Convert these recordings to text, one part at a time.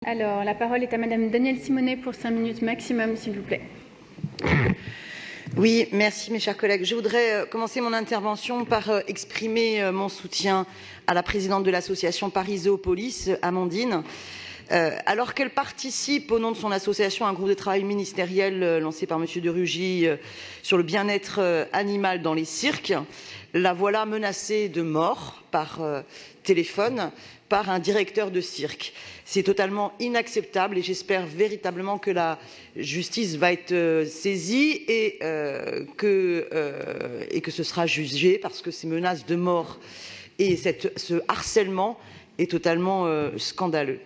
Alors, la parole est à Madame Danielle Simonet pour 5 minutes maximum, s'il vous plaît. Oui, merci mes chers collègues. Je voudrais commencer mon intervention par exprimer mon soutien à la présidente de l'association Paris Zoopolis, Amandine. Alors qu'elle participe au nom de son association à un groupe de travail ministériel lancé par Monsieur de Rugy sur le bien-être animal dans les cirques, la voilà menacée de mort par téléphone par un directeur de cirque. C'est totalement inacceptable et j'espère véritablement que la justice va être saisie et que ce sera jugé, parce que ces menaces de mort et ce harcèlement est totalement scandaleux.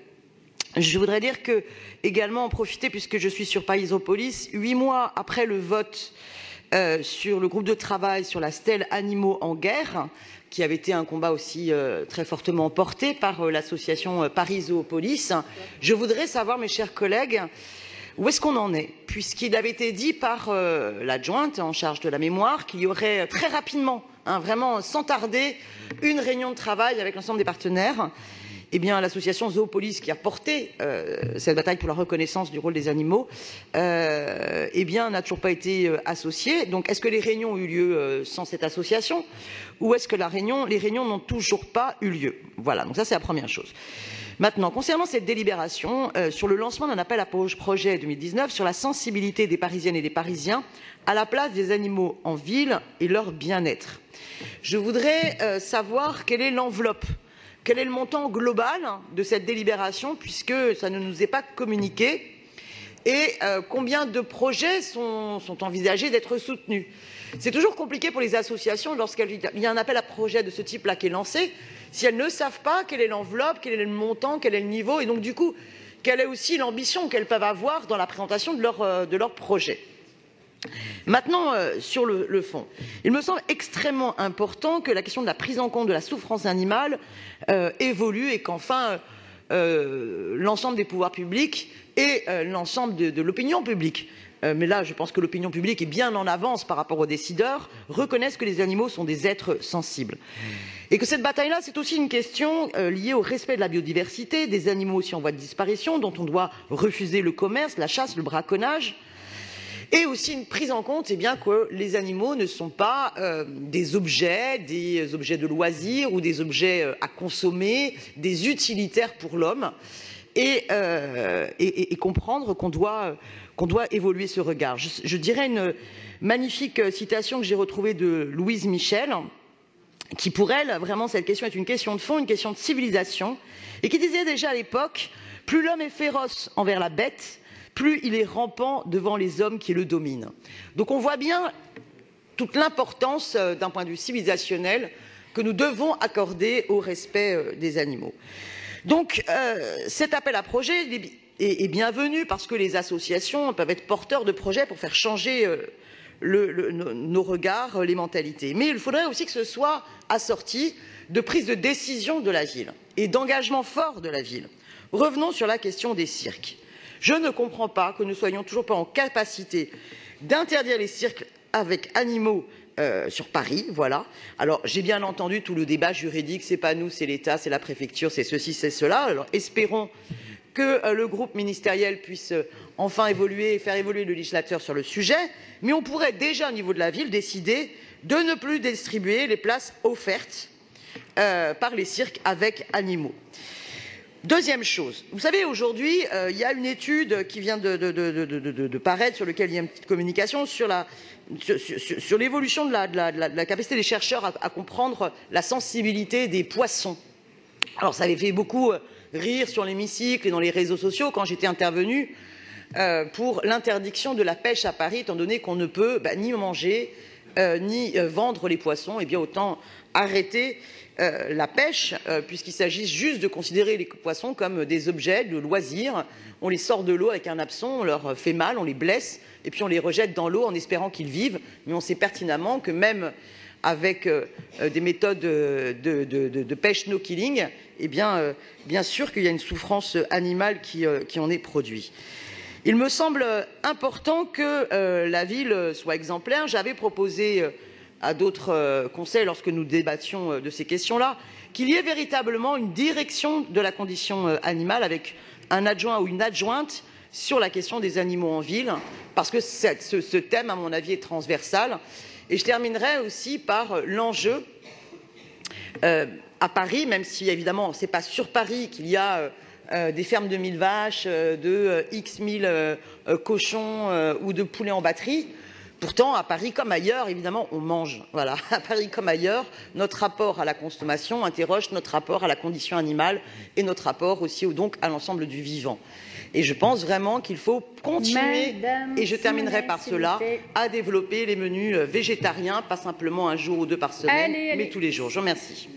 Je voudrais dire que, également en profiter, puisque je suis sur Paris Zoopolis, 8 mois après le vote sur le groupe de travail sur la stèle Animaux en guerre, qui avait été un combat aussi très fortement porté par l'association Paris Zoopolis, je voudrais savoir, mes chers collègues, où est-ce qu'on en est, puisqu'il avait été dit par l'adjointe en charge de la mémoire qu'il y aurait très rapidement, vraiment sans tarder, une réunion de travail avec l'ensemble des partenaires. Eh bien, l'association Zoopolis, qui a porté cette bataille pour la reconnaissance du rôle des animaux, eh bien, n'a toujours pas été associée. Donc, est-ce que les réunions ont eu lieu sans cette association, ou est-ce que les réunions n'ont toujours pas eu lieu? Voilà, donc ça, c'est la première chose. Maintenant, concernant cette délibération, sur le lancement d'un appel à projet 2019 sur la sensibilité des Parisiennes et des Parisiens à la place des animaux en ville et leur bien-être, je voudrais savoir quelle est l'enveloppe. Quel est le montant global de cette délibération, puisque ça ne nous est pas communiqué, et combien de projets sont envisagés d'être soutenus? C'est toujours compliqué pour les associations lorsqu'il y a un appel à projet de ce type-là qui est lancé, si elles ne savent pas quelle est l'enveloppe, quel est le montant, quel est le niveau, et donc du coup, quelle est aussi l'ambition qu'elles peuvent avoir dans la présentation de leur projet. Maintenant, sur le fond, il me semble extrêmement important que la question de la prise en compte de la souffrance animale évolue et qu'enfin l'ensemble des pouvoirs publics et l'ensemble de l'opinion publique, mais là je pense que l'opinion publique est bien en avance par rapport aux décideurs, reconnaissent que les animaux sont des êtres sensibles. Et que cette bataille-là, c'est aussi une question liée au respect de la biodiversité, des animaux aussi en voie de disparition, dont on doit refuser le commerce, la chasse, le braconnage. Et aussi une prise en compte, bien, que les animaux ne sont pas des objets de loisirs ou des objets à consommer, des utilitaires pour l'homme, et comprendre qu'on doit évoluer ce regard. Je dirais une magnifique citation que j'ai retrouvée de Louise Michel, qui pour elle, vraiment, cette question est une question de fond, une question de civilisation, et qui disait déjà à l'époque, plus l'homme est féroce envers la bête, plus il est rampant devant les hommes qui le dominent. Donc on voit bien toute l'importance d'un point de vue civilisationnel que nous devons accorder au respect des animaux. Donc cet appel à projet est bienvenu, parce que les associations peuvent être porteurs de projets pour faire changer nos regards, les mentalités. Mais il faudrait aussi que ce soit assorti de prise de décision de la ville et d'engagement fort de la ville. Revenons sur la question des cirques. Je ne comprends pas que nous ne soyons toujours pas en capacité d'interdire les cirques avec animaux sur Paris, voilà. Alors, j'ai bien entendu tout le débat juridique, c'est pas nous, c'est l'État, c'est la préfecture, c'est ceci, c'est cela. Alors, espérons que le groupe ministériel puisse enfin évoluer et faire évoluer le législateur sur le sujet, mais on pourrait déjà, au niveau de la ville, décider de ne plus distribuer les places offertes par les cirques avec animaux. Deuxième chose, vous savez, aujourd'hui, il y a une étude qui vient de paraître, sur laquelle il y a une petite communication, sur l'évolution de la capacité des chercheurs à comprendre la sensibilité des poissons. Alors, ça avait fait beaucoup rire sur l'hémicycle et dans les réseaux sociaux quand j'étais intervenue pour l'interdiction de la pêche à Paris, étant donné qu'on ne peut ni manger ni vendre les poissons. Eh bien, autant arrêter la pêche, puisqu'il s'agit juste de considérer les poissons comme des objets de loisirs. On les sort de l'eau avec un hameçon, on leur fait mal, on les blesse, et puis on les rejette dans l'eau en espérant qu'ils vivent. Mais on sait pertinemment que même avec des méthodes de pêche no killing, eh bien sûr qu'il y a une souffrance animale qui en est produite. Il me semble important que la ville soit exemplaire. J'avais proposé à d'autres conseils, lorsque nous débattions de ces questions-là, qu'il y ait véritablement une direction de la condition animale avec un adjoint ou une adjointe sur la question des animaux en ville, parce que ce thème, à mon avis, est transversal. Et je terminerai aussi par l'enjeu à Paris, même si évidemment ce n'est pas sur Paris qu'il y a des fermes de 1000 vaches, de X 1000 cochons ou de poulets en batterie. Pourtant, à Paris comme ailleurs, évidemment, on mange. Voilà, à Paris comme ailleurs, notre rapport à la consommation interroge notre rapport à la condition animale et notre rapport aussi donc à l'ensemble du vivant. Et je pense vraiment qu'il faut continuer, et je terminerai par cela, à développer les menus végétariens, pas simplement un jour ou deux par semaine, mais tous les jours. Je vous remercie.